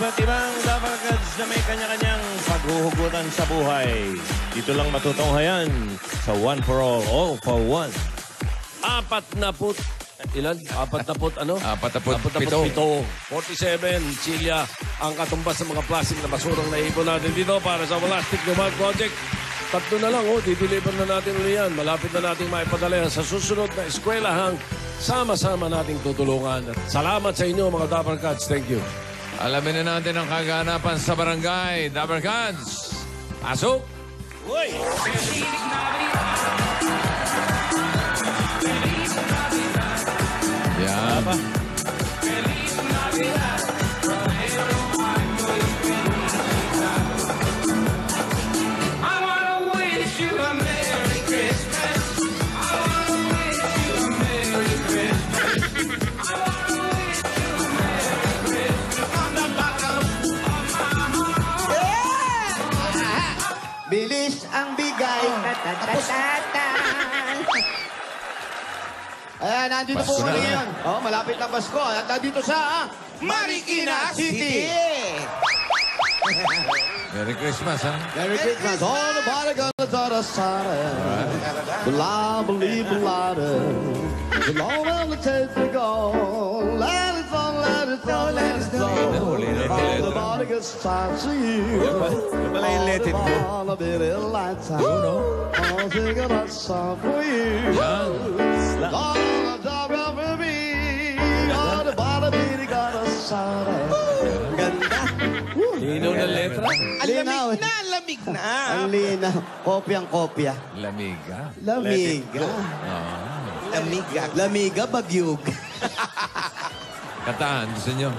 Iba't ibang Dabarkads na may kanya-kanyang paghuhugutan sa buhay. Dito lang matutunghayan sa One for All for One. 47, ano? 47. 47, Chilya, ang katumbas ng mga plastic na basurang naipon natin dito para sa Walastic Lumad Project. Tatlo na lang, dideliver na natin ulit yan. Malapit na nating maipadala yan sa susunod na eskwelahang sama-sama nating tutulungan. At salamat sa inyo, mga Dabarkads. Thank you. Alamin na natin ang kaganapan sa barangay. Dabarkads, pasok! Uy! Yan. Bilis ang bigay. Ayan, nandito po kami ngayon. Malapit na Pasko. At nandito sa Marikina City. Merry Christmas, ha? Merry Christmas. All the body gonna tell us sorry. Blah, believe, blah, the long will the tape to go. Let it go, let it go, let it go. All the body gets tired to you. Let it go. All the bit of light time. I'll take a hot song for you. All the dog of me. All the body gonna sorry. Ganda. Linaw na letra. Linaw. Lamig na. Ang linaw. Kopyang-kopya. Lamiga. Lamiga. Lamiga. Lamiga, bagyug. Kantahan, gusto nyo?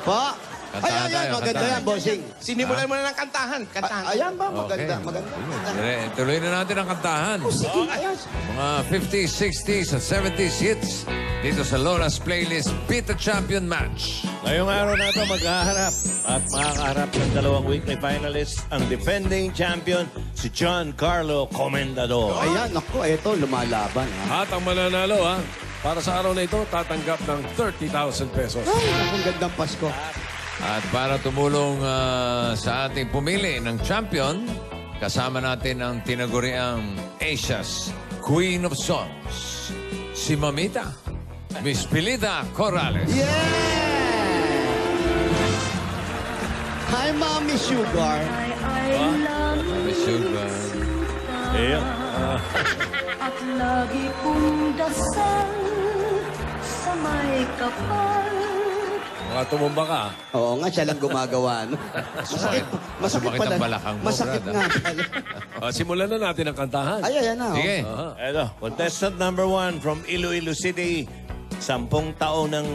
Pa? Kantahan tayo, maganda kantahan. yan, bossing. Sinimulan mo na ng kantahan. Kantahan. Ayan ba? Maganda, Okay. maganda. Tuloy na natin ang kantahan. Sige, ayos. Mga 50s, 60s at 70s hits dito sa Lola's Playlist Beat the Champion Match. Ngayong araw na ito maghaharap at makakaharap ng dalawang weekly finalists ang defending champion si John Carlo Comendador. Ayan, ako, eto, lumalaban. Ha? At ang mananalo, para sa araw na ito, tatanggap ng 30,000 pesos. Ay, ang gandang Pasko. At para tumulong sa ating pumili ng champion, kasama natin ang tinaguriang Asia's Queen of Songs, si Mamita, Miss Pilita Corrales. Yeah! Hi, Mommy Sugar. Miss Sugar. At lagi kong dasal sa may kapal. Mga tumumba ka. Oo nga, siya lang gumagawa. No? Masakit Masakit pala. ang balakang mo, Masakit Brad, nga pala. Simulan na natin ang kantahan. Ay, ayan na. Sige. Eto, contestant number 1 from Iloilo City. 10 taon ng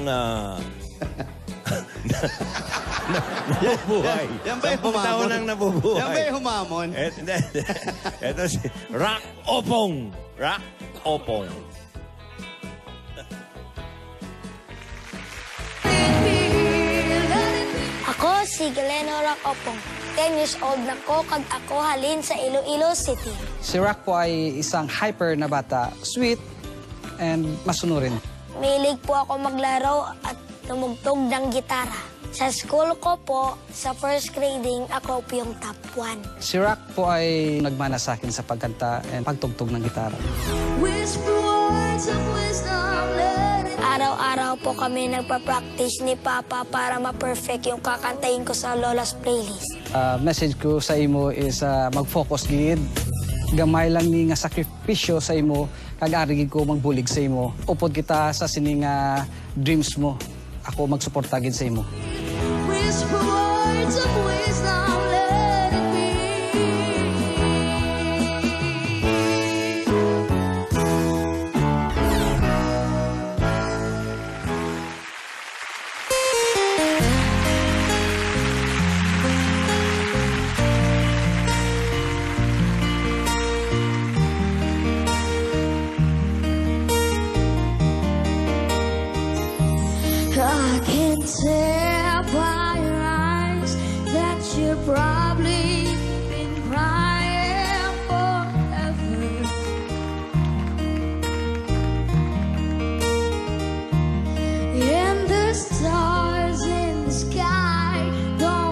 nabubuhay. Yan ba yung 10 taon humamon? ng nabubuhay. Yan ba yung humamon? Ito si Rock Opong. Rock Opong. Ako si Galeno Rock Opong. 10 years old na ko kag ako halin sa Iloilo City. Si Rock po ay isang hyper na bata, sweet and masunurin. Mahilig po ako maglaro at tumugtog ng gitara. Sa school ko po, sa first grading, ako po yung top 1. Si Rock po ay nagmana sa akin sa pagkanta and pagtugtog ng gitara. Araw-araw po kami nagpa-practice ni Papa para ma-perfect yung kakantayin ko sa Lola's Playlist. Message ko sa imo is mag-focus gid. Gamay lang ni nga sakripisyo sa imo, kag ari ko magbulig sa imo. Upod kita sa sining dreams mo. Ako magsuporta gid sa imo. I can tell by your eyes that you've probably been crying forever. And the stars in the sky don't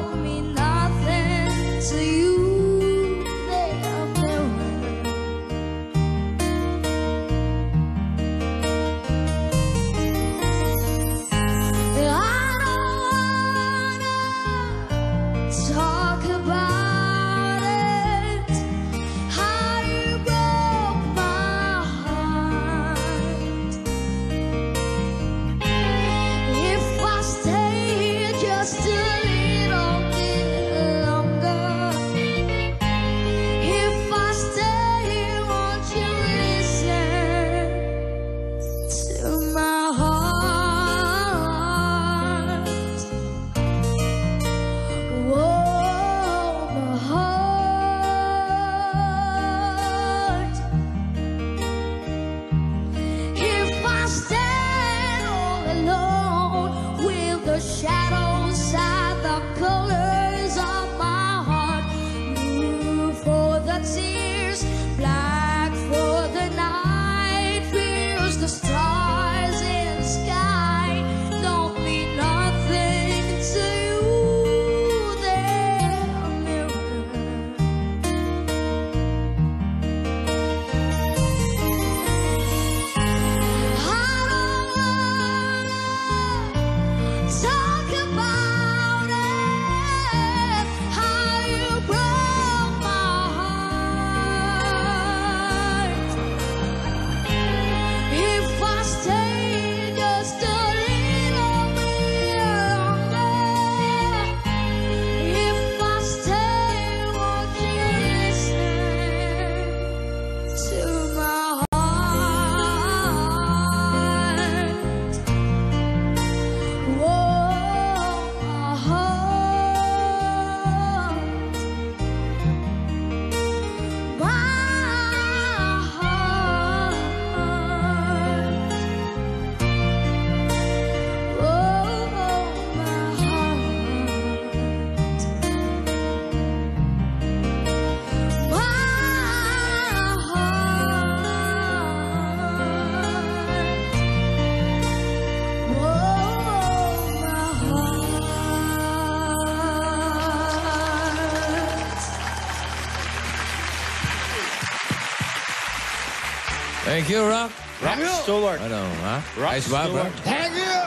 Thank you, Rock. Rock Stewart. Ano, ha? Rock Ayos ba, bro? Stewart. Thank you!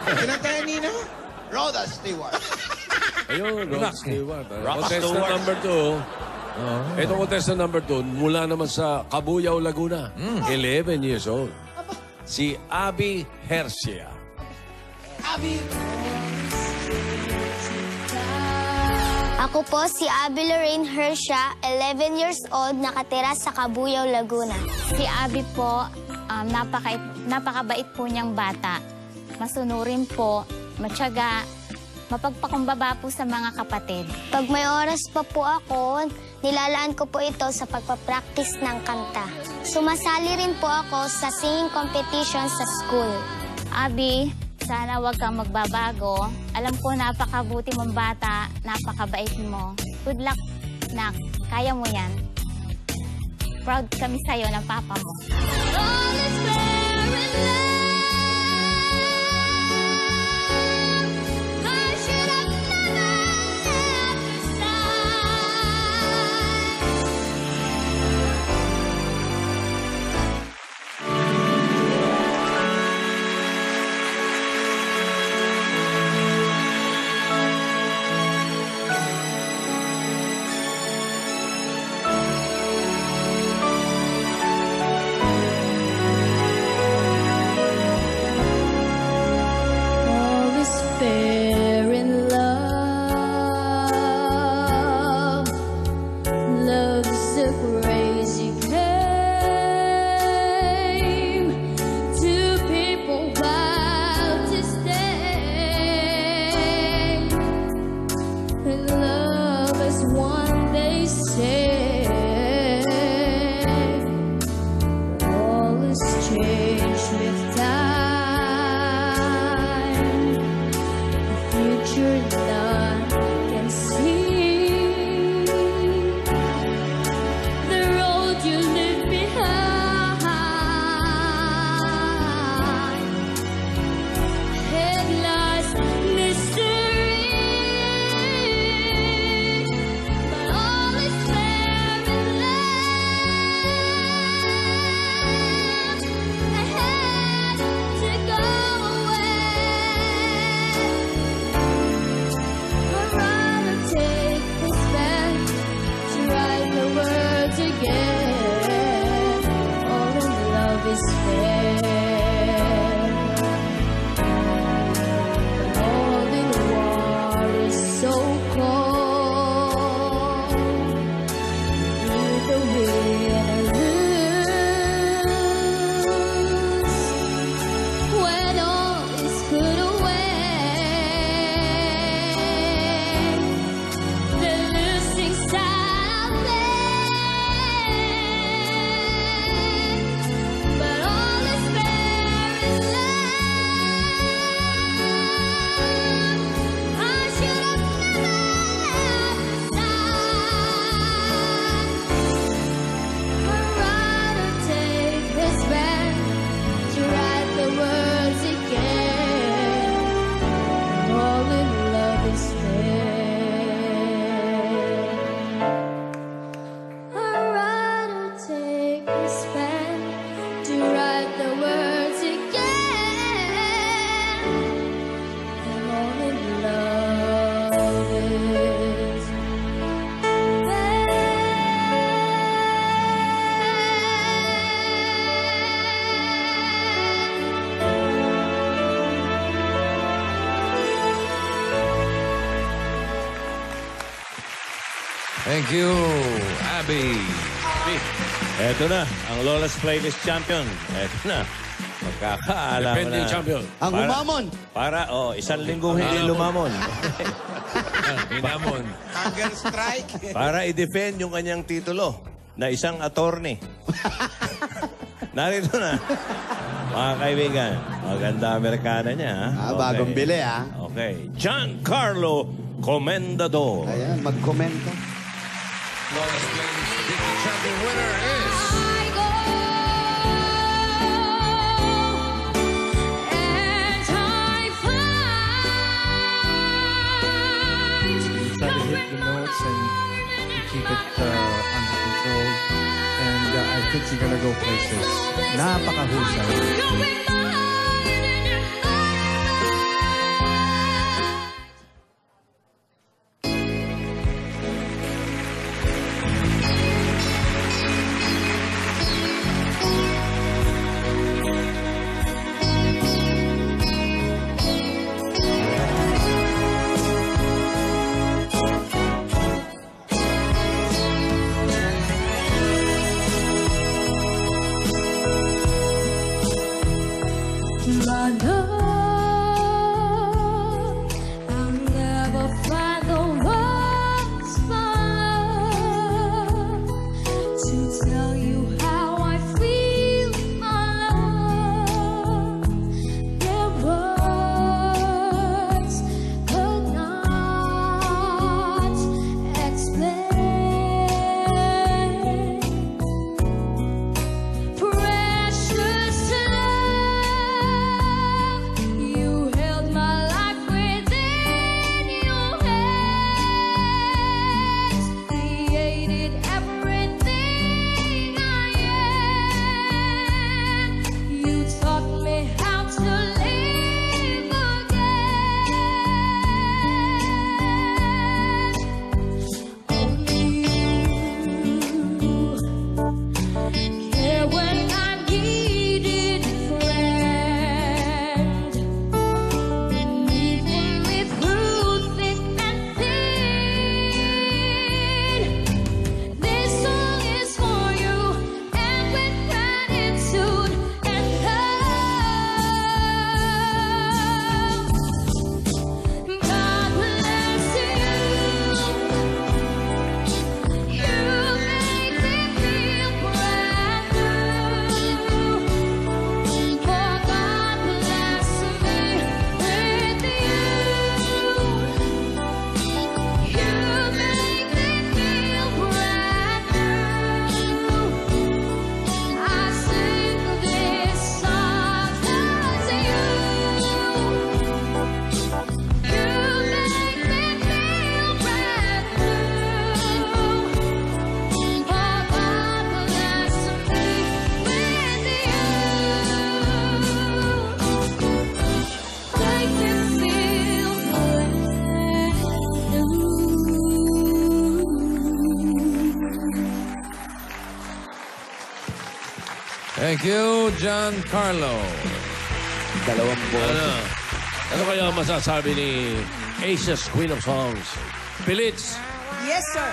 Kinantay Nino? Rhoda Stewart. Ayun, Rock Stewart. Rock Contestant Stewart. number 2. Ito contestant number 2, mula naman sa Cabuyao, Laguna. 11 years old. Si Abby Hercia. Ako po si Abby Lorraine Hersha, 11 years old, nakatira sa Cabuyao, Laguna. Si Abby po, napakabait po niyang bata. Masunurin po, matyaga, mapagpakumbaba po sa mga kapatid. Pag may oras pa po ako, nilalaan ko po ito sa pagpapractice ng kanta. Sumasali rin po ako sa singing competition sa school. Abby, sana wag kang magbabago. Alam ko napakabuti mong bata, napakabait mo. Good luck, nak. Kaya mo yan. Proud kami sa'yo ng papa mo. All is fair in love. I should have never left your side. All is fair in love. Love is a crazy game. Two people vow to stay. And love is one, they say. All is changed with time. The future none can see. The road you leave behind. Headless mystery. But all is fair in love. I had to go away. I'd rather take this pen to write the words again. All in love is fair. All in war is so cold. Either win or lose. When all is put away, the losing side of but all is fair in love. I should have never left your side. I'd rather take this pen to write the words again. All in love is fair. I'd rather take this pen to write the words again. And all in love is Thank you, Abby. Eto na, ang Lola's Playlist Champion. Eto na. Magkakaalaman na. Defending champion. Ang humamon. Para, isang linggo hindi lumamon. Hinamon. Hunger strike. Para i-defend yung kanyang titulo na isang attorney. Narito na. Mga kaibigan, maganda Amerikana niya. Ha? Bagong bili, ha? Okay. Giancarlo Comendador. Ayan, mag-komenta. Flawless Playlist District Champion winner is... I go and I find Try to hit the notes and keep it under control. old. And I think you're gonna go places. Napakahusay. My love, I'll never find the words for love to tell you how I feel, my love. Their words could not explain. Precious love, you held my life within your hands, created everything I am. You taught me how to live again. Only you care when I needed a friend. Beneath me through thick and thin. This song is for you, and with gratitude and love. God bless you. You make me feel brand new. For God bless me with you. You make me feel brand new. I sing this song 'cause you make me feel brand new. For God bless me with you. Make me feel brand new. Thank you, Giancarlo. Ano kaya masasabi ni Asia's Queen of Songs? Pilits. Yes, sir.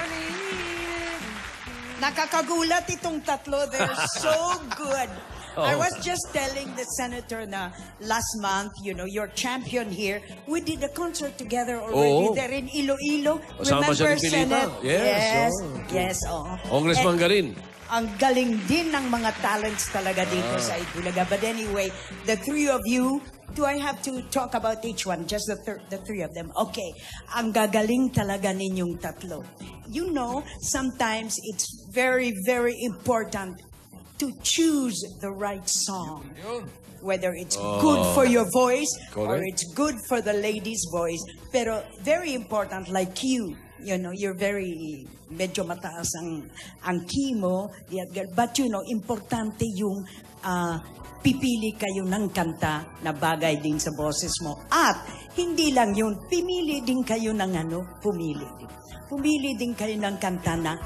Nakakagulat itong tatlo. They're so good. I was just telling the senator na last month, you know, your champion here, we did a concert together already Oo. there in Iloilo. Kasama siya ni Pilita. Senate? Yes, Yes, oo. Congressman Garin. Ang galing din ng mga talents talaga dito sa Itbulaga. But anyway, the three of you, do I have to talk about each one? Just the three of them. Okay. Ang gagaling talaga ninyong tatlo. You know, sometimes it's very, very important to choose the right song. Whether it's good for your voice or Correct. it's good for the lady's voice. Pero very important, like you know, you're very, medyo mataas ang key mo. But you know, importante yung pipili kayo ng kanta na bagay din sa boses mo. At hindi lang yun, pumili din kayo ng pumili din kayo ng kanta na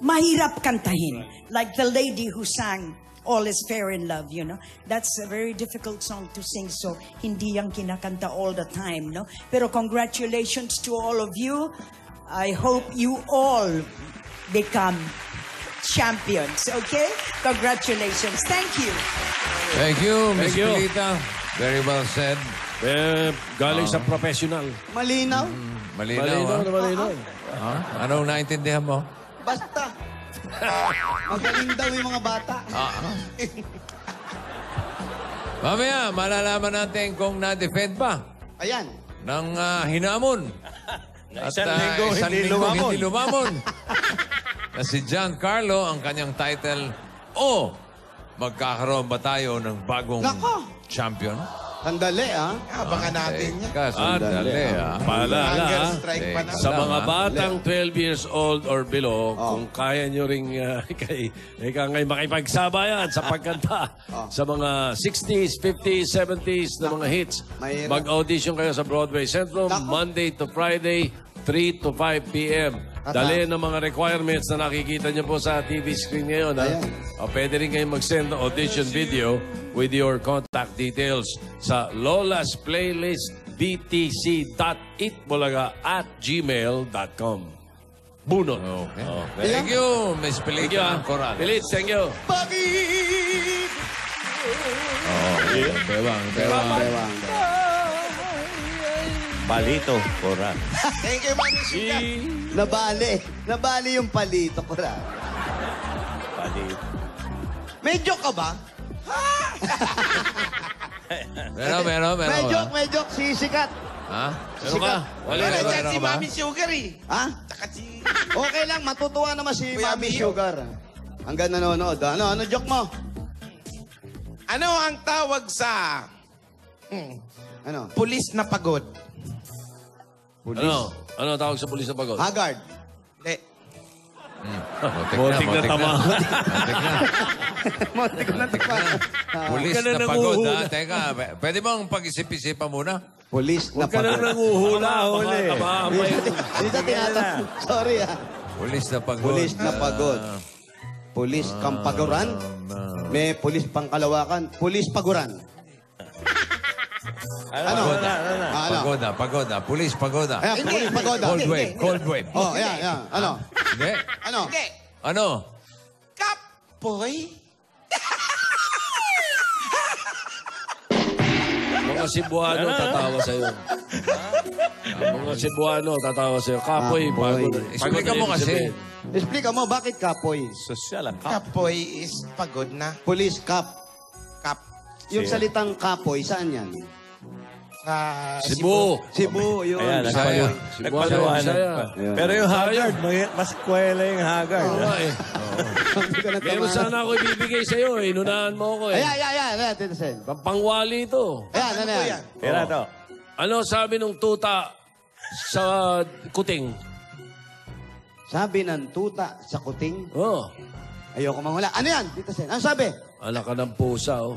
mahirap kantahin. Like the lady who sang All is Fair in Love, you know. That's a very difficult song to sing, so hindi yang kinakanta all the time, no? Pero congratulations to all of you. I hope you all become champions, okay? Congratulations. Thank you. Thank you, Miss Thank you. Pilita. Very well said. Galing sa professional. Malinaw. Malinaw, Malinaw. Anong naintindihan mo? Basta. Magaling daw yung mga bata. Mamaya, malalaman natin kung na-defend pa Ayan. ng hinamon. At Isang linggo, isang hindi linggo lumamon. hindi lumamon. Na si Giancarlo, ang kanyang title, o magkakaroon ba tayo ng bagong Nako. champion? Sandali, ah. Abangan natin yan. Sandali, ha? Paalala, Hunger ha? strike pa na. Sa mga Lang, ha? batang 12 years old or below, kung kaya nyo ring ngay makipagsabayan sa pagkanta sa mga 60s, 50s, 70s na mga hits, Mahirap. mag-audition kayo sa Broadway Centrum, Monday to Friday, 3 to 5 p.m. Dali ng mga requirements na nakikita nyo po sa TV screen ngayon. Ha? Pwede rin kayo mag-send ng audition video with your contact details sa lolasplaylistbtc.itbulaga@gmail.com. Bunot. Okay. Thank you, Miss Pelita Corrales. Pilit, thank you. Bewang. Palito, Coral. Thank you, Mami Sugar. Nabali yung palito ko ra. Palito. May joke ka ba? Meron. May joke, sisikat. Ha? Meron ka? Wala Meron dyan si ka ba? Mami Sugar eh. Ha? Tsaka si... Okay lang, matutuwa naman si Kuya Mami Mio. Sugar. Hanggang nanonood. Ano joke mo? Ano ang tawag sa Ano? pulis na pagod? Ano? Ano tawag sa pulis na pagod? Haggard. Hindi. Motik na tama. Montik na tipa. Pulis Huwag ka na na pagod, ha? nanguhula. Teka, pwede bang pag-isip-isipan muna? Pulis na Huwag ka na pagod. nanguhula. Huli. Dito tinatanong. Sorry, ah. Pulis na pagod. Pulis na pagod. Pulis Kampaguran. May pulis Pangkalawakan. Pulis Paguran. Ano? Pagoda. Pulis pagoda. Ayan, pulis Pagoda. Cold wave. Oh, yan. Ano? Hindi. Ano? Hindi. Ano? Kapoy? Mga Cebuano tatawa sa'yo. Mga Cebuano tatawa sa'yo. Kapoy, Kapoy. pagod. Explica mo kasi. Explica mo, bakit kapoy? Sosyal ang Kapoy is pagod na. Police Cap. Kap. Yung salitang kapoy, saan yan? Sa Cebu. Cebu, yun. Ayan, Bisaya. nagpaliwanag Bisaya. pa. Pero yung Haggard, mas kwela yung Haggard. Oo nga eh. Hindi ka na Meron tama. sana ako ibibigay sa'yo eh. Inunahan mo ako eh. Ayan, Tito Sen. Pangwali ito. Ayan, ano yan? Tira to. Ano sabi nung tuta sa kuting? Sabi ng tuta sa kuting, Oh, ayoko mawala. Ano yan, Tito Sen? Ano sabi? anak ka ng pusa oh.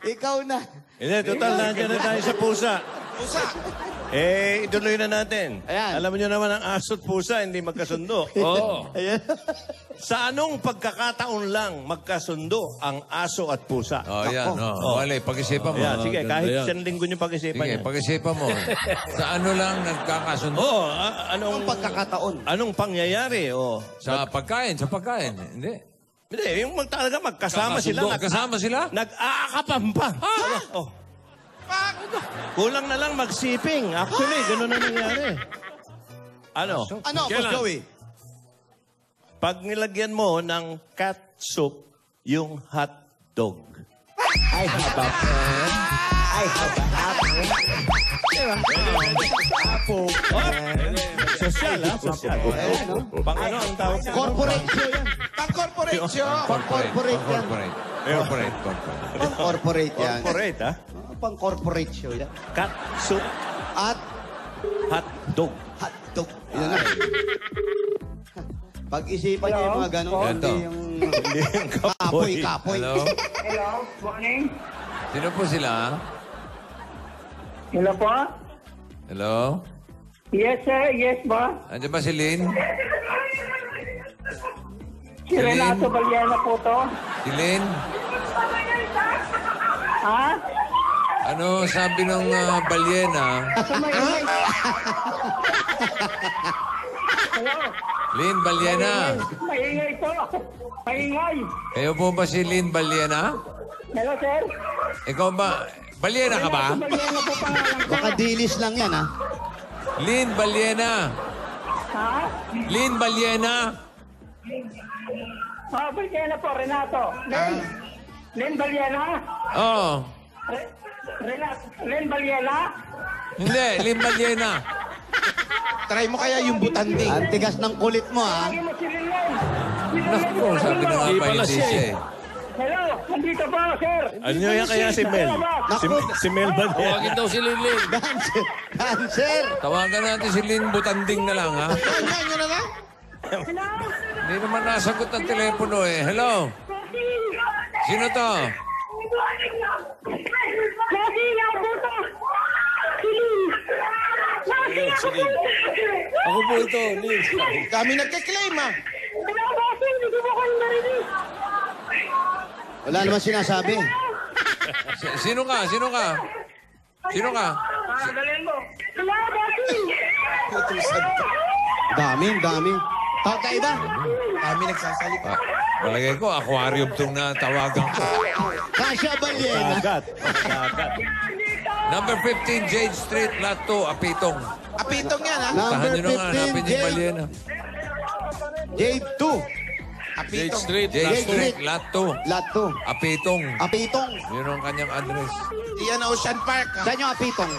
Ikaw na. Hindi, total, nandiyan na tayo sa pusa. Pusa. Ituloy na natin. Ayan. Alam niyo naman, ang aso at pusa, hindi magkasundo. Oo. Ayan. Sa anong pagkakataon lang magkasundo ang aso at pusa? Oh, yan. Wala, pag-isipan mo. Ayan, sige, ganda kahit yan. isang linggo niyo pag-isipan Sige, niya. pag-isipan mo. Sa ano lang nagkakasundo? Oo, Anong pagkakataon? anong pangyayari? Sa pagkain. Hindi. Hindi, yung talaga magkasama sila. Kasama sila? Nag-aakapan pa. Oh. Kulang na lang magsiping. Actually, gano'n na nangyari. Ano? Ano, Boss Kailan? Joey? Pag nilagyan mo ng catsup yung hot dog. Ay, haba. Ay, haba. Sosyal, ha? Sosyal. Pang ano ang tawag sa Corporate show yan. Pang-corporate show. Pang-corporate yan. Corporate. Pang-corporate yan. corporate, ha? Pang-corporate show yan. Catsup At hot dog. hotdog. Yun na. Pag-isipan niyo yung mga ganun, Yan to. hindi yung kapoy. Hello? Hello, morning. Sino po sila? Hello po? Hello? Yes, sir. Yes, ba? Andiyan ba si Lynn? Si Renato Valiana po to. Si Lynn? Ha? Ano sabi ng balyena? Sumaingay. Hello? Lynn Balyena. Maingay po. Maingay. Kayo po ba si Lynn Balyena? Hello, sir. Ikaw ba? Balyena ka ba? Renato Valiana po pangalan ko. Baka dilis lang yan, ha? Lynn Balyena. Ha? Lynn Balyena. Valiana po, Renato. Len Valiana? Oh. Renato. Len Valiana? Hindi, Lynn Balyena. Try mo kaya yung butanding. Ang tigas ng kulit mo, ha? Tawagin mo si Lilin. Si Naku, Lilin, sabi na nga Hindi pa pala hindi siya siya eh. eh. Hello, nandito po, sir. Ano yan kaya si Mel? Si Mel ba yan? Tawagin daw si Lilin. Dancer! Dancer! Tawagan natin si Lynn Butanding na lang, ha? Yan, yun na lang. Hello? Hindi naman nasagot ang telepono eh. Hello? Sino to? Lagi ang buto. Silin. Lagi ang Silin. buto. Ako po ito, Lin. Kami nagka-claim, ah. Hello, bossing. Hindi mo kayo narinig. Wala naman sinasabi. Sino ka? Sino ka? Sino ka? Dalhin mo. Hello, bossing. Dami. Tawag ka iba? Kami nagsasalita. Malagay ko, aquarium tong natawagan ko. Kasha Balyena. Dagat. Dagat. Number 15, Jade Street, Lot 2, Apitong. Apitong yan, ha? Tahan Number nyo na nga, hanapin 15, yung Balyena. Jade 2. Jade Apitong. Street. Jade Jade Street, Street. Lot 2, Lot 2. Apitong. Apitong. Yun ang kanyang address. Yan, Ocean Park, ha? Saan yung apitong?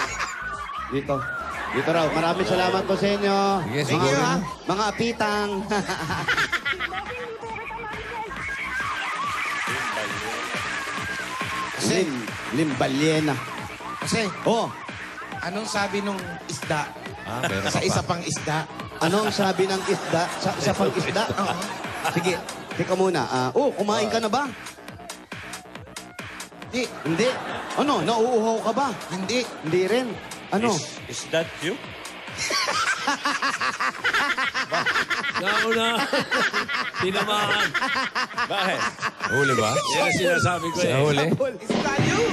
Dito. Dito raw. Maraming salamat po sa inyo. Sige, Thank you, ha? Mga apitang. Lim Balyena. Kasi, Oh, anong sabi nung isda? Meron Sa ka isa pa. pang isda. anong sabi ng isda? Sa isa pang isda? Sige, teka muna. Kumain ka na ba? Hindi. Hindi. Ano, nauuhaw ka ba? Hindi. Hindi rin. Ano? Is that you? Nauna. Tinamaan. Bakit? Huli ba? Yan ang sinasabi ko eh. Huli? Isda yun.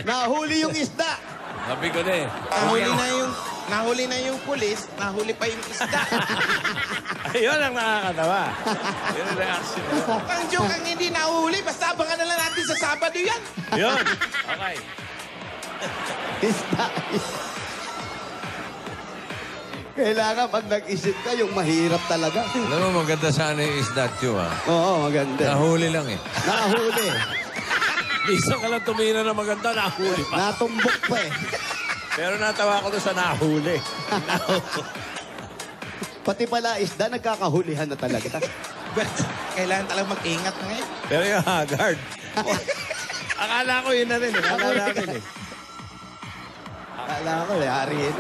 Nahuli yung isda. Sabi ko na eh. Nahuli na yung pulis, nahuli pa yung isda. Ayun ang nakakatawa. Yun ang reaction. Ang joke ang hindi nahuli, basta abangan na lang natin sa Sabado yan. Yun. Okay. Isda. Kailangan pag nag-isip ka, yung mahirap talaga. Alam mo, maganda sana yung is that you, ha? Oo, maganda. Nahuli lang eh. Nahuli. Isang ka lang tumira na maganda, nahuli pa. Natumbok pa eh. Pero natawa ko doon sa nahuli. Pati pala isda, nagkakahulihan na talaga. Kailangan talaga mag-ingat na ngayon. Pero yung haggard. Akala ko yun na rin. Akala namin eh. Akala ko, yari yun.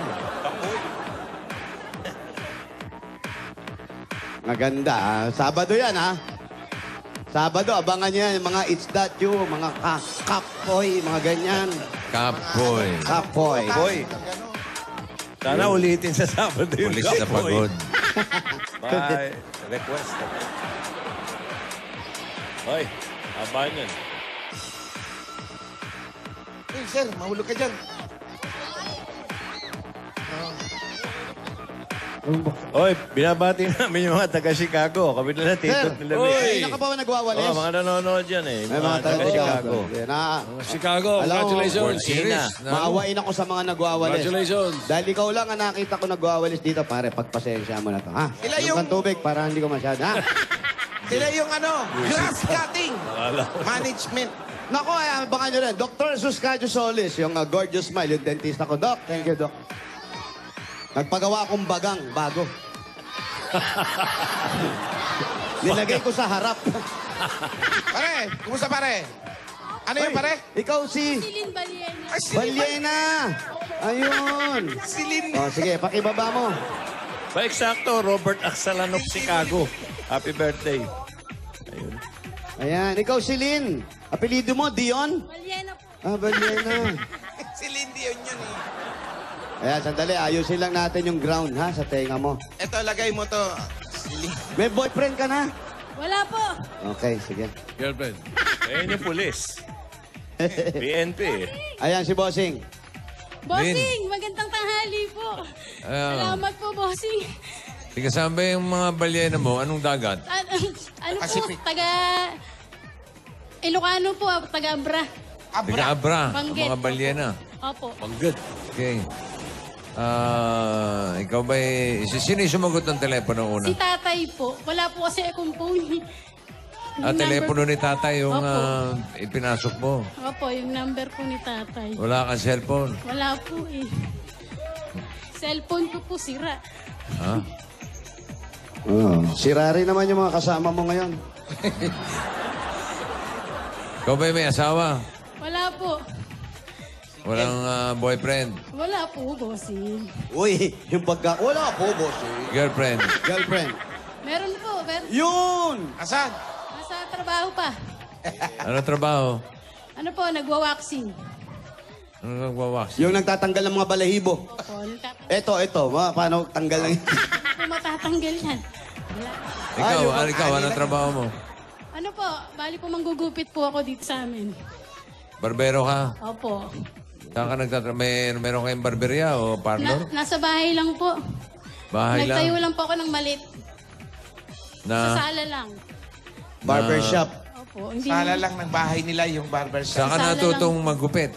Maganda, ah. Sabado yan, ha? Sabado, abangan nyo yan. Yung mga it's that you, mga kapoy, mga ganyan. Kapoy. Kapoy. Boy. Sana ulitin sa Sabado yung Pulis na pagod. By request. Hoy, abahan yun. Hey, sir, mahulog ka dyan. Hoy, binabati namin yung mga taga-Chicago. Kami nila, titot nila. Ay, naka ba nagwawalis? Oh, mga nanonood yan eh. May mga taga-Chicago. Chicago, Alam mo, congratulations. Series. Maawain ako sa mga nagwawalis. Congratulations. Dahil ikaw lang ang nakita ko nagwawalis dito, pare, pagpasensya mo na to, ha? Sila Yung yung- kang tubig para hindi ko masyado, ha? Sila yung grass cutting. Management. Nako, abangan nyo rin. Dr. Suscadio Solis, yung gorgeous smile, yung dentista ko. Doc, thank you, Doc. Nagpagawa akong bagang, bago. Nilagay ko sa harap. Pare, kumusta pare? Ano yung pare? Ikaw si Silin Balyena. Ay, Balyena. Ayun. Silin. O, sige, pakibaba mo. Pa eksakto, Robert Axalan of Chicago. Happy birthday. Ayun. Ayan, ikaw si Lynn. Apelido mo, Dion? Balyena po. Balyena. Silin Dion yun eh. Ayan, sandali. Ayusin lang natin yung ground, ha, sa tenga mo. Ito, lagay mo to. Silin. May boyfriend ka na? Wala po. Okay, sige. Girlfriend. Ayun yung pulis. PNP. Ayan, si Bossing. Bossing, magandang tanghali po. Salamat po, Bossing. Tika, saan ba yung mga balyena mo? Anong dagat? Ano po, Pacific. taga... Ilocano po, taga Abra. Tika, Abra. Ang Banggit. mga balyena. Opo. Panggad. Okay. Ikaw ba sino yung sumagot ng telepono una? Si tatay po. Wala po kasi akong phone. Telepono ni tatay yung Opo. ipinasok mo. Opo, yung number po ni tatay. Wala kang cellphone. Wala po eh. Cellphone ko po sira. Ha? Sira rin naman yung mga kasama mo ngayon. Ikaw ba may asawa? Wala po. Walang boyfriend? Wala po, bossing. Uy, yung wala po, boss. Girlfriend? Girlfriend. Meron po, meron. Yun! Asan? Nasa trabaho pa. Ano trabaho? Ano po, nagwa-waxing. Ano nagwawax? Yung nagtatanggal ng mga balahibo. Opo, Ito. Paano tanggal ng... Hindi po matatanggal yan. Ikaw, anong trabaho mo? Ano po, bali po manggugupit po ako dito sa amin. Barbero ka? Opo. Saan ka meron kayong barberia o parlor? Nasa bahay lang po. Bahay Nagtayo lang? lang po ako ng malit. Sa Na, sala lang. Barbershop. Opo. Hindi Sala lang ng bahay nila yung barbershop. saan ka Sala natutong maggupit?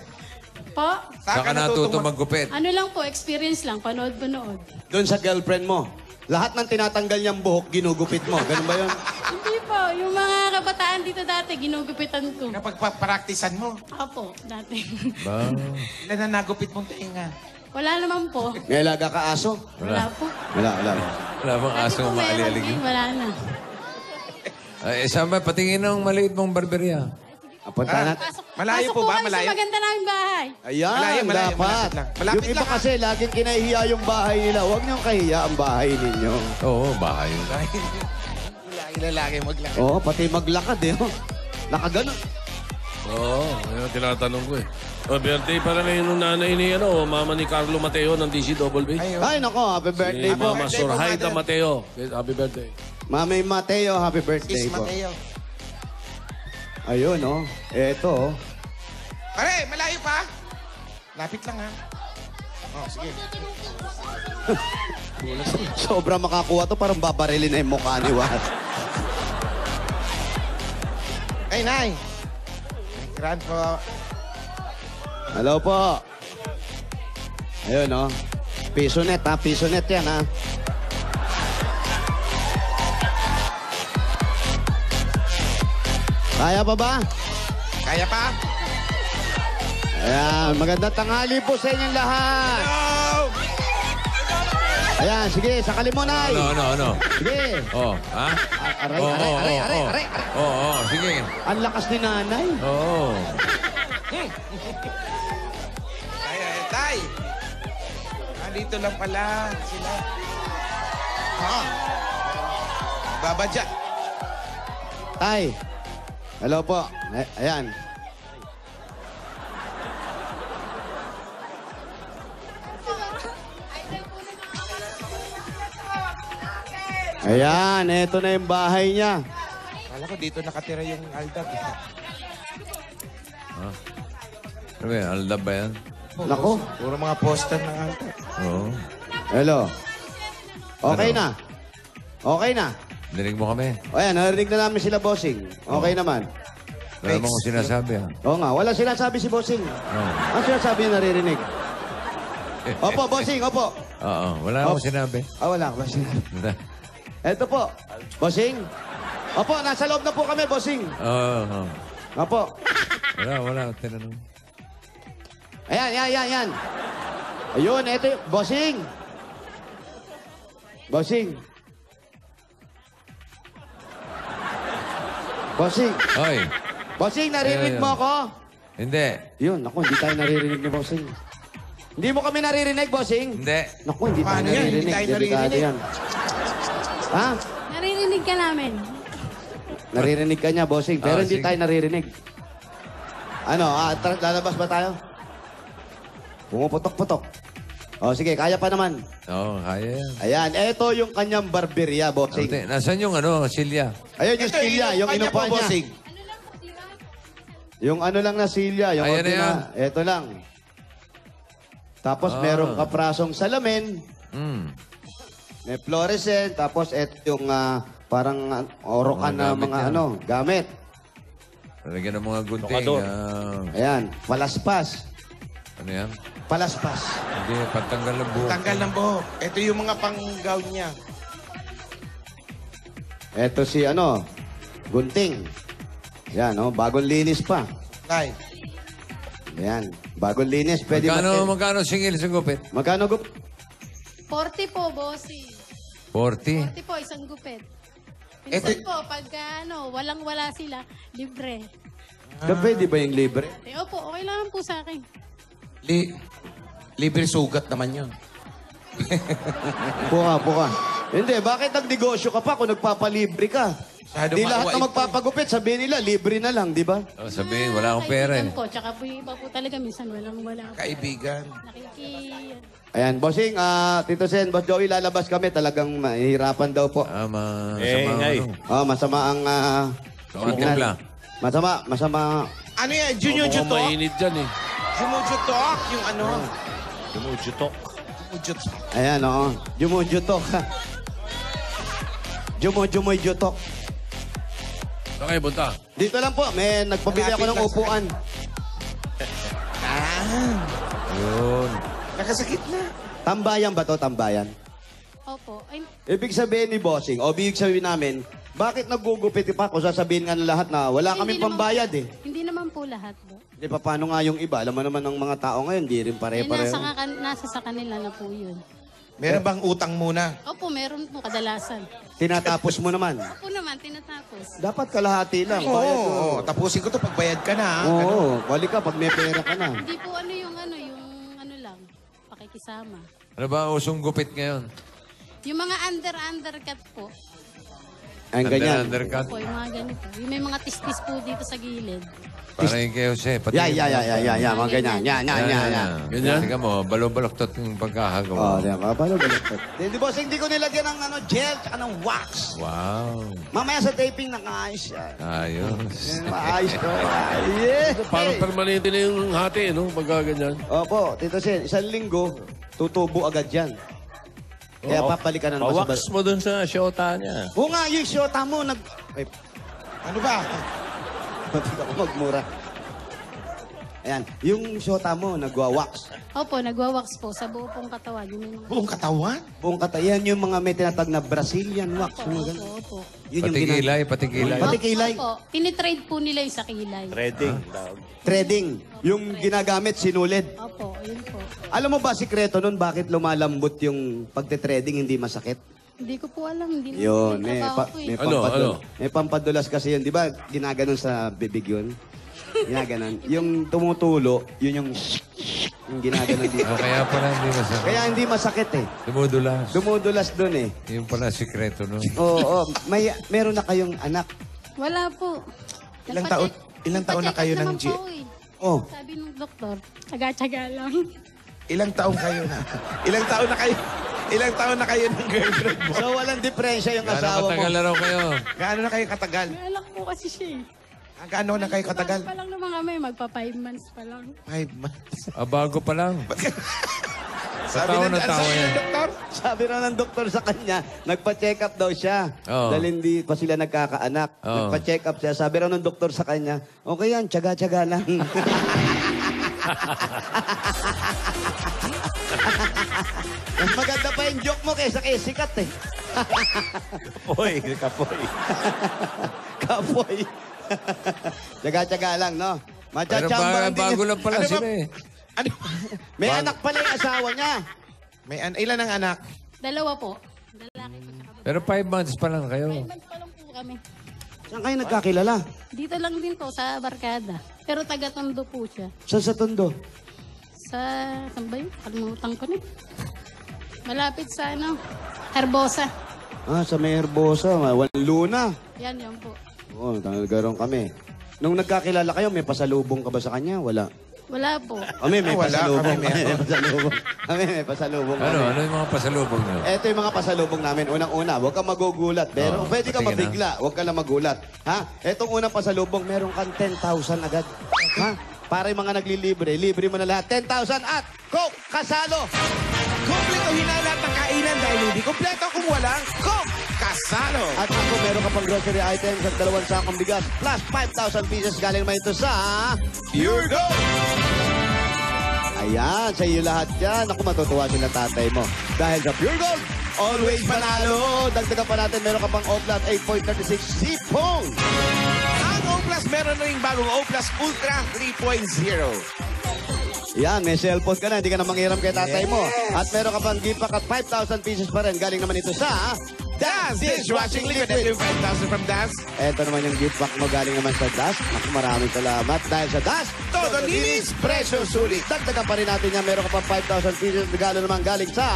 po. Saan ka natutong maggupit? Ano lang po, experience lang, panood-panood. Doon sa girlfriend mo. Lahat ng tinatanggal niyang buhok, ginugupit mo. Ganun ba yun? Hindi po, yung mga kabataan dito dati, ginugupitan ko. Kapag paraktisan mo, Opo, dati. Ba? ilan na nagupit mong tinga? Wala naman po. May alaga ka aso? Wala po. Wala. Wala bang Dati aso po meron maalialig? din, wala na. Saan ba? Patingin ng maliit mong barberia. Punta natin. Malayo Pasok po ba? kayo Malayo? sa maganda naming bahay. Ayan, Malayo, dapat. malapit lang. Malapit Yung iba lang, kasi, laging kinahihiya yung bahay nila. Huwag niyong kahiya ang bahay ninyo. Oo, bahay. Lalaki maglaki. Oo, pati maglakad eh. Nakaganon. Oo, yun ang tinatanong ko eh. Birthday para ngayon nung nanay ni mama ni Carlo Mateo ng DCWB. Ay, nako, happy birthday Si po. Mama Sorhaida Mateo. Happy birthday. Mami Mateo, happy birthday Kiss po. Mateo. Ayun, oh. Eto, oh. Pare, malayo pa? Lapit lang ha. Oh, sige. Sobra makakuha to, parang babarilin na yung mukha ni Wat. Hey, Nay. Grand po. Hello po. Ayun, oh. Piso net, ha? Piso net yan, ha? Kaya pa ba? Kaya pa? Ayan, magandang tanghali po sa inyong lahat. Ayan, sige, sakali mo, Nay. Ano? Sige. Oh, ha? Aray. Oo, sige. Ang lakas ni Nanay. Oo. Tay. Dito lang pala sila. Babadya. Tay. Hello po. Ayan. Ayan, eto na yung bahay niya. Kala ko dito nakatira yung Aldab. Ano ba yan? Aldab ba yan? Nako. Puro mga poster ng Aldab. Oo. Hello. Okay Ano? na. Okay na. Dinig mo kami. O yan, narinig na namin sila, Bossing. Okay naman. Wala mo kung sinasabi, ha? Oo nga, wala sinasabi si Bossing. Oo. Ano sinasabi yung naririnig? Opo, Bossing, opo. Oo, wala akong sinabi. Wala akong sinabi. Eto po, Bossing. Opo, nasa loob na po kami, Bossing. Oo. Opo. Wala. Tinanong. Ayan. Ayun, eto yung... Bossing. Hoy. Bossing, naririnig mo ako? Hindi. Yun, naku, hindi tayo naririnig ni Bossing. Hindi mo kami naririnig, Bossing? Hindi. Naku, hindi tayo Paano yan? naririnig. Hindi tayo Delikado naririnig. yan. Ha? Naririnig ka namin. Naririnig ka niya, Bossing, pero hindi sige. tayo naririnig. Ano, lalabas ba tayo? Pumuputok-putok. O, sige, kaya pa naman. Oo, kaya yan. Ayan, eto yung kanyang barberia, Bossing. Nasaan yung silya? Ayun yung Ito, silya, yung kanya inupuan po, niya. Bossing. Yung ano lang na silya, yung Ayan na ordina. Eto lang. Tapos merong kaprasong salamin, may fluorescent, tapos eto yung parang orokan na gamit mga yan. gamit. Talagyan ng mga gunting. Tokador. Ayan, palaspas. Ano yan? Palaspas. Hindi, pantanggal ng buhok. Tanggal ng buhok. Ito yung mga pang-gown niya. Eto si gunting. Yan, bagong linis pa. Tay. Ayan, bagong linis. Pwede Magkano singil sa gupit? Magkano 40 po, bossy. 40? 40 po, isang gupit. Minsan po, pag walang-wala sila, libre. Pwede ba yung libre? Opo, okay lang po sa akin. Libre sugat naman yun. Puka. Hindi, bakit nagnegosyo ka pa kung nagpapalibre ka? Di lahat na magpapagupit, sabihin nila, libre na lang, di ba? Sabihin, wala akong pera eh. Kaibigan po, tsaka po yung iba po talaga, minsan walang-wala. Kaibigan. Ayan, bossing, Tito Sen, Boss Joey, lalabas kami. Talagang mahihirapan daw po. Masama ang... Kumpla. Masama. Ano yan? Jumujutok? Mainit dyan eh. Jumujutok? Yung ano? Jumujutok. Ayan, oo. Jumujutok. Jumoy-jutok. Saan kayo punta? Dito lang po, may nagpabili ako ng upuan. Yun. Nakasakit na. Tambayan ba to? Tambayan? Opo. Ay, Ibig sabihin ni Bossing, o ibig sabihin namin, bakit nagugupit pa kung sasabihin nga ng lahat na wala kaming pambayad eh? Hindi naman po lahat po. Di pa paano nga yung iba? Alam mo naman ng mga tao ngayon, di rin pare-pareho. Nasa sa kanila na po yun. Meron bang utang muna? Opo, meron po kadalasan. Tinatapos mo naman. Opo naman, tinatapos. Dapat kalahati lang. Oo, tapusin ko to pagbayad ka na. Oo, wali ka pag may pera ka na. Hindi po yung lang, pakikisama. Ano ba ang usong gupit ngayon? Yung mga undercut po. Ang ganyan. Undercut. Opo, yung mga ganito. Yung may mga tistis po dito sa gilid. Parang yung kayo, Jose. Mga ganyan. Yan. Ganyan? Tika mo, balong-baloktot yung pagkakagawa. Di ba? Balong-baloktot. Di boss, hindi ko nilagyan ng gel at ng wax. Wow. Mamaya sa taping, nakaayos yan. Ayos. Maayos ko. Yeah. Parang permanente na yung hati, no? Pagka ganyan. Opo, Tito Sen, isang linggo, tutubo agad yan. Kaya papalikan na naman. Pawax mo dun sa shota niya. Oo nga, yung shota mo, Ano ba? Ba't ako magmura? Ayan, yung shota mo, nagwa-wax. Opo, nagwa-wax po sa buo pong katawan. Buong katawan? Buong katawan. Yan yung mga may tinatag na Brazilian wax. Opo. Yun yung Pati kilay. Pati kilay. Opo, tinitrade po nila yung sa kilay. Trading. Yung ginagamit, sinulid. Opo, yun po. Alam mo ba, sikreto nun, bakit lumalambot yung pagte-trading, hindi masakit? Hindi ko po alam. Hindi Yun, Ano? may pampadulas kasi yun. Di ba, ginaganon sa bibig yun? Ginaganon. Yung tumutulo, yun yung ginaganon dito. Kaya pala hindi masakit. Kaya hindi masakit eh. Dumudulas. Dumudulas dun eh. Yung pala sikreto nun. Oo. Meron na kayong anak. Wala po. Ilang taon na kayo ng G? Oh. Sabi ng doktor, tsaga-tsaga lang. Ilang taon kayo na? Ilang taon na kayo ng girlfriend mo? So walang diferensya yung asawa mo. Katagal na raw kayo. Gaano na kayo katagal? May anak po kasi siya eh. Gaano na kayo katagal? Pa lang naman kami, magpa 5 months pa lang. 5 months. Bago pa lang. Sabi ng doktor? Sabi na ng doktor sa kanya, nagpa-check up daw siya. Oo. Dahil hindi pa sila nagkakaanak. Oo. Nagpa-check up siya. Sabi raw ng doktor sa kanya, okay yan, tsaga-tsaga lang. Mas maganda pa yung joke mo kaysa kay sikat eh. Kapoy. Kapoy. Tsaga-tsaga lang, no? Pero bago lang pala sila eh. May anak pala yung asawa niya. Ilan ang anak? 2 po. Lalaki po tsaka babae. Pero 5 months pa lang kayo. 5 months pa lang po kami. Saan kayo nagkakilala? Dito lang din po sa barkada. Pero taga-Tondo po siya. Saan sa Tondo? Saan ba yun? Kalimutan ko na. Malapit sa Herbosa. Sa may Herbosa. Luna. Yan po. Oo, nagkaroon kami. Nung nagkakilala kayo, may pasalubong ka ba sa kanya? Wala. Wala po. May pasalubong. Kami may pasalubong. Ano yung mga pasalubong nyo? Ito yung mga pasalubong namin. Unang-una, huwag kang magugulat. Pero pwede ka mabigla. Huwag ka lang magulat. Ha? Etong unang pasalubong, meron kang 10,000 agad. Ha? Para yung mga naglilibre, libre mo na lahat. 10,000 at Coke Kasalo! Kumpletuhin na lahat ng kainan dahil hindi kumpleto kung walang Coke Kasalo! At ako, meron ka pang grocery items at 2 sakong bigas plus 5,000 pieces galing naman ito sa Pure Gold! Ayan, sa iyo lahat yan. Ako, matutuwa sila tatay mo. Dahil sa Pure Gold, always panalo. Dagdagan pa natin, meron ka pang O-Plus 8.36 Sipong. Ang O-Plus, meron na rin bagong O-Plus Ultra 3.0. Yan, may cellphone ka na, hindi ka na manghiram kay tatay mo. At meron ka pang gift pack at 5,000 pieces pa rin. Galing naman ito sa Das Dishwashing Liquid. Ito yung 5,000 from Das. Ito naman yung gift pack mo galing naman sa Das. Ako maraming salamat dahil sa Das. Todo linis, presyo sulit. Dagdagan pa rin natin yan. Meron ka pang 5,000 pieces. Regalo naman galing sa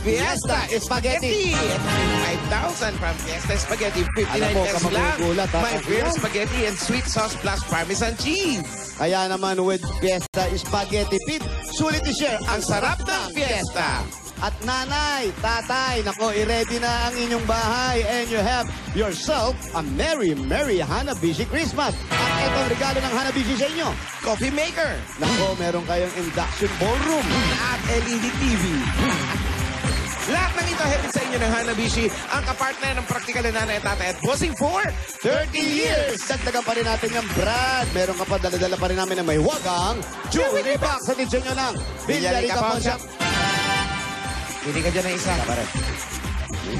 Fiesta Spaghetti. 5,000 from Fiesta Spaghetti. 59 Alam mo, pesos lang. kamagugulat, ha? My grilled spaghetti and sweet sauce plus Parmesan cheese. Kaya naman with Fiesta Spaghetti Pit, sulit i-share Ang sarap ng Fiesta. At nanay, tatay, nako, i-ready na ang inyong bahay and you have yourself a Merry, Merry Hanabishi Christmas. At itong regalo ng Hanabishi sa inyo. Coffee maker. Nako, meron kayong induction ballroom. At LED TV. Lahat ng ito hatid sa inyo ng Hanabishi, ang kapartner ng praktikal na nanay at tatay at bossing for 30 years! Dagdagan pa rin natin yung Brad. Meron ka pa, daladala pa rin namin na may wagang jewelry box. Sa edisyon nyo ng Villarica Pawn Shop. Hindi ka dyan ng isa.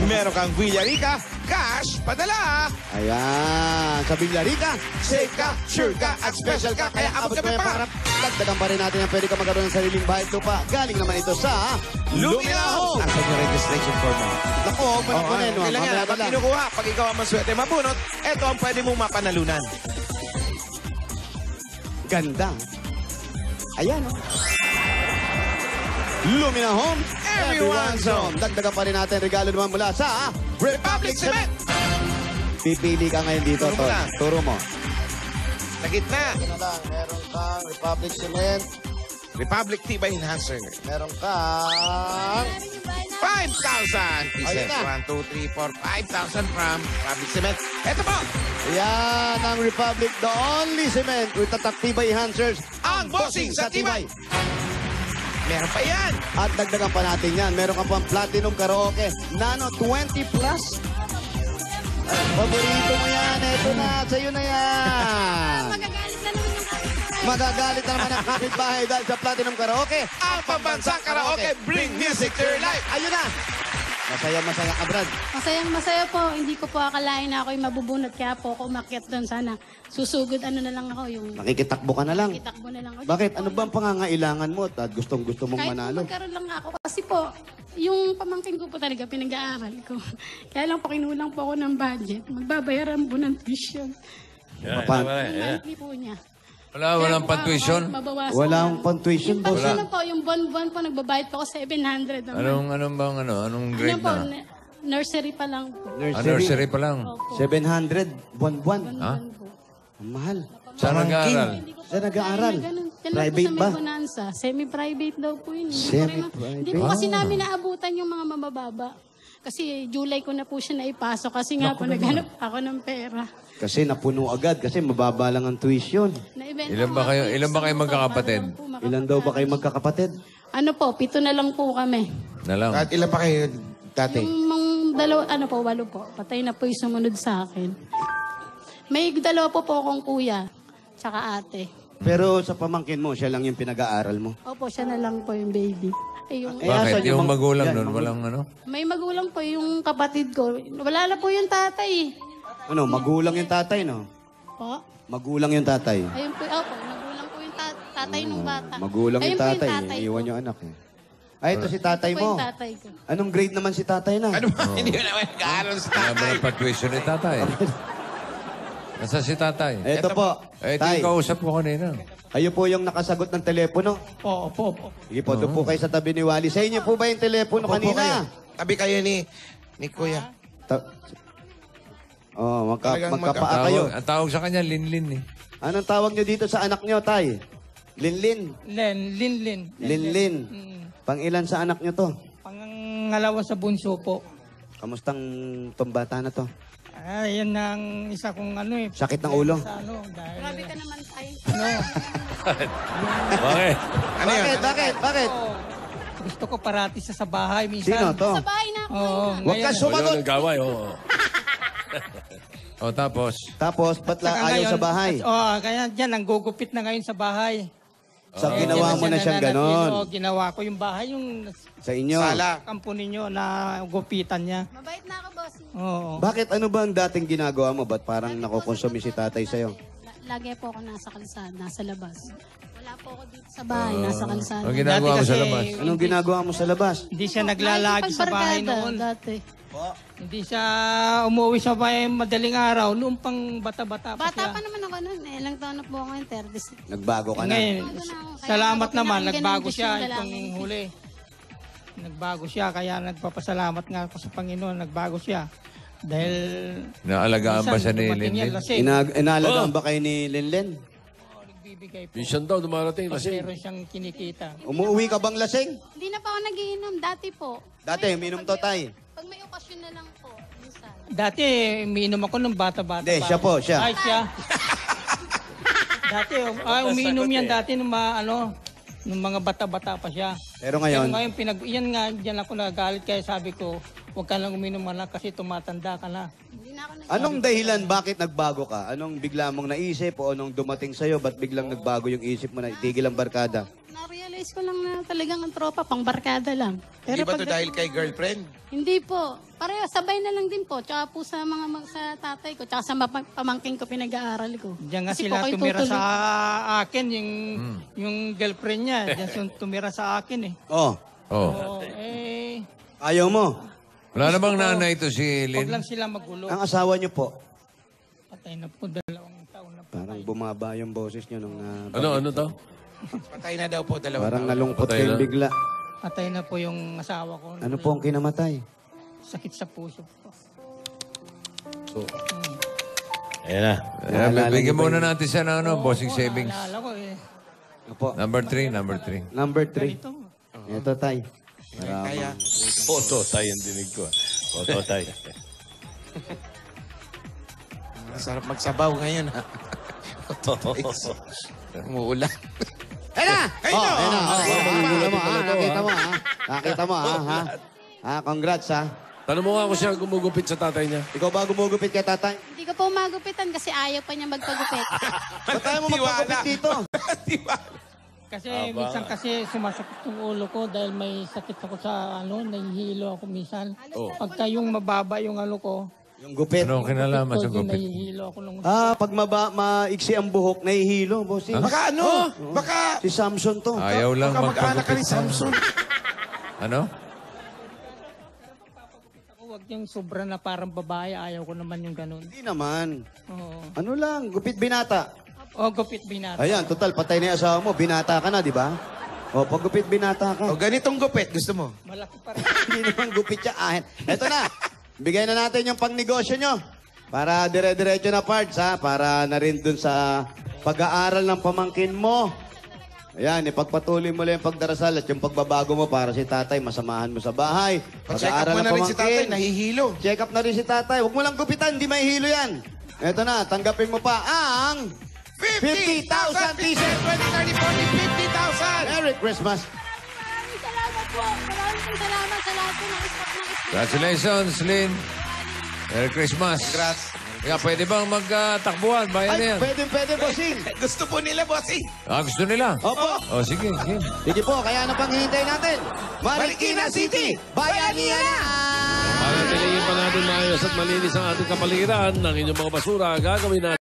Meron kang Villarica, cash, padala. Ayan, sa Villarica, safe ka, sure ka, at special ka. Kaya abot kami pangarap. Dagdagan pa rin natin ang pwede ka magkaroon ng sariling bahay lupa. Galing naman ito sa Lumina Home. Asan yung registration form mo? Naku, panapunin. Kailangan yan. Pag kinukuha, pag ikaw ang maswerte mabunot, ito ang pwede mong mapanalunan. Ganda. Ayan, oh. Lumina Home, everyone's home. Dagdagan pa rin natin regalo naman mula sa Republic Cement. Pipili ka ngayon dito, Turo mo na. Turo mo. Sa gitna. Meron kang Republic Cement. Republic Tibay Enhancer. Meron kang 5,000 pieces. Ayun na. 1, 2, 3, 4, 5,000 from Republic Cement. Ito po. Yan ang Republic, the only cement with tatak Tibay enhancers. Ang bossing sa Tibay. Meron pa yan. At dagdagan pa natin yan. Meron ka pang Platinum Karaoke Nano 20 Plus. Ay, paborito mo yan. Ito na. Sa'yo na yan. Magagalit na naman ang kapitbahay dahil sa Platinum Karaoke. Ang pambansang karaoke, bring music to your life. Ayun na. Masaya ka, Brad. Masaya po. Hindi ko po akalain na ako'y mabubunot. Kaya po ako umakyat doon sana. Susugod ano na lang ako. Yung Nakikitakbo ka na lang. kitakbo na lang ako. Bakit? Ano ba ang pangangailangan mo at gustong-gusto mong Kahit manalo? magkaroon lang ako. Kasi po, yung pamangkin ko po talaga pinag-aaral ko. Kaya lang po kinulang po ako ng budget. Magbabayaran po ng tuition. Monthly po niya. Walang pan-tuition? Walang pan-tuition, Yung boss. pag ano po, yung buwan-buwan po, nagbabayad po ako 700 naman. Anong grade po, na? nursery pa lang po. Nursery pa lang. 700, buwan-buwan. Ha? Ang mahal. Saan nag-aaral? Saan nag-aaral? Private ba? Bonanza. Semi-private daw po yun. Semi-private. Hindi po kasi namin naabutan yung mga mabababa. Kasi July ko na po siya naipasok kasi nga po naghanap ako ng pera. Kasi napuno agad kasi mababa lang ang tuition. Ilan ba kayo magkakapatid? Ilan daw ba kayo magkakapatid? Ano po, 7 na lang po kami. Na lang. At ilan pa kayo dati? Yung dalawa, 8 po. Patay na po yung sumunod sa akin. May dalawa po akong kuya, tsaka ate. Pero sa pamangkin mo, siya lang yung pinag-aaral mo. Opo, siya na lang po yung baby. Ay, yung, Bakit? Yung magulang nun, walang ano? may magulang po yung kapatid ko. Wala na po yung tatay. Ano, magulang yung tatay, no? Po? Magulang yung tatay. Ayun po, opo, magulang po yung tatay ng bata. Magulang Ayun yung po tatay. tatay Iwan ko. yung anak. Ay, ito si tatay Ito po mo. yung tatay ko. Anong grade naman si tatay na? Ano ba? Hindi ko naman nag-aaral sa Wala tatay. ba pa-tuition ni tatay? Nasa si tatay? Ito po, Ito tay. yung kausap ko kanina. Kayo po yung nakasagot ng telepono. Opo. Sige po, doon po kayo sa tabi ni Wally. Sa inyo po ba yung telepono Opo, kayo. kanina? Tabi kayo ni Kuya. Magkapaa Tawag, kayo. ang tawag sa kanya, Linlin eh. Anong tawag nyo dito sa anak nyo, tay? Linlin. Linlin. Linlin. Pang-ilan sa anak nyo to? Pangalawa sa bunso po. Kamustang tong bata na to? Ay, yan ang isa kong ano eh. Sakit ng ulo? Sa ano, dahil... Grabe ka naman tayo. Bakit? Ano yun? Bakit? Gusto ko parati sa bahay minsan. Sino to? Sa bahay na ako. Oo. Huwag ka sumagot! Ang gaway, oo. O tapos? Tapos, ba't Saka ayaw ngayon- sa bahay? Oo, kaya dyan, nanggugupit na ngayon sa bahay. So, ginawa mo na siyang ganon. Oo, ginawa ko yung bahay, yung Sa inyo. Sala. kampo ninyo na gupitan niya. Mabait na ako, boss. Oo. Bakit ano ba ang dating ginagawa mo? Ba't parang nakukonsumi si tatay sa'yo? Lagi po ako nasa kalsada, nasa labas. Wala Wala po ako dito sa bahay, nasa kalsada. Ang ginagawa mo Dati sa kasi, labas? Anong ginagawa mo sa labas? Hindi siya naglalagi sa bahay noon. Dati. Hindi siya umuwi sa bahay madaling araw. Noong pang bata-bata pa Bata siya. pa naman ako nun. Ilang taon na po ako ngayon, 36. Nagbago ka na. Ngayon, salamat naman, pinakinggan nagbago ng siya Diyos yung itong dalangin. huli. Nagbago siya, kaya nagpapasalamat nga ako sa Panginoon, nagbago siya. Dahil... Naalagaan ba siya ni dumating yan, Linlin? lasing. Inaalagaan ba kayo ni Lenlen? Nagbibigay po. Minsan daw dumarating Pag lasing. meron siyang kinikita. Umuwi ka bang lasing? Hindi na pa ako nagiinom. Dati po. Dati, minom to tay. Pag may okasyon na lang po. Minsan. Dati, umiinom ako nung bata-bata. Hindi, pa. siya po, siya. Ay, siya. Dati, umiinom yan dati nung nung mga bata-bata pa siya. Pero ngayon, yan nga, diyan ako nagagalit kaya sabi ko, huwag ka lang uminom na kasi tumatanda ka na. Hindi na ako anong dahilan bakit nagbago ka? Anong bigla mong naisip o anong dumating sa'yo? Ba't biglang nagbago yung isip mo na itigil ang barkada? Na-realize ko lang na talagang ang tropa, pang barkada lang. Hindi ba to dahil kay girlfriend? Hindi po. Pareho, sabay na lang din po. Tsaka po sa sa tatay ko, tsaka sa pamangking ko pinag-aaral ko. Diyan nga Kasi sila po kayo tumira tutuloy. sa akin, yung girlfriend niya. Diyan tumira sa akin eh. Oh, Oo, eh, ayaw mo. Wala namang nanay ito si huwag Lin. lang sila magulo. Ang asawa niyo po, Patay na po, 2 taon na po. parang bumaba yung boses niyo nung... Ano daw? Patay na daw po, 2 Parang taon. nalungkot Patay kayong na. bigla. Patay na po yung asawa ko. Ano po ang kinamatay? Sakit sa puso po. Ayan na. Naalala Bigyan niyo ba muna yun? natin siya ng bossing savings. Naalala ko eh. Opo. Number 3, number 3. Number 3. Ito. Ito, tay. Kaya, Photo tayo ang dinig ko. Photo tayo. masarap magsabaw ngayon, ha? Umuulan. Ayan na! Ayun na! Ayan na! Magugulat Nakita mo, pala to, nakita ha? mo, ha? Nakita mo, ha? Congrats, ha? Tanong mo nga ako siya gumugupit sa tatay niya. Ikaw ba gumugupit kay tatay? Hindi ko po magupitan kasi ayaw pa niya magpagupit. Ba't tayo mo magpagupit dito? Kasi minsan kasi sumasakit yung ulo ko dahil may sakit ako sa nahihilo ako minsan. Pagka yung mababa yung ko, Yung gupit. Anong kinalaman sa yung gupit? nahihilo ako nung... Pag maiksi ang buhok, nahihilo, bossing. Baka ano? Baka Si Samson to. Ayaw lang baka mag-anak ka ni magpagupit. Samson. Ano? Huwag yung sobra na parang babae, ayaw ko naman yung ganun. Hindi naman. Oo. Ano lang, gupit binata. O, gupit binata. Ayan, total, patay na yung asawa mo. Binata ka na, di ba? O, pag gupit binata ka. O, ganitong gupit, gusto mo? Malaki pa rin. Hindi naman gupit siya. Eto na. Bigay na natin yung pangnegosyo nyo. Para dire-diretso na parts, ha? Para na rin dun sa pag-aaral ng pamangkin mo. Ayan, ipagpatuloy mo lang yung pagdarasal at yung pagbabago mo para si tatay, masamahan mo sa bahay. Check up mo na rin si tatay, nahihilo. Check up na rin si tatay. Huwag mo lang gupitan, hindi mahihilo yan. Eto na, tanggapin mo pa ang 50,000 pieces. 20, 30, 40, 50,000! Merry Christmas. Maraming salamat po. Maraming salamat sa lahat po ng spot ng Congratulations, Lin. Merry Christmas. Congrats. Kaya pwede bang magtakbuhan? Bayan na Ay, yan. pwede, bossing. Gusto po nila, bossing. Gusto nila? Opo. O, sige, sige. Sige po, kaya ano pang hinihintay natin? Marikina City, Bayanihan na! Para piliin pa natin maayos at malinis ang ating kapaligiran ng inyong mga basura, gagawin natin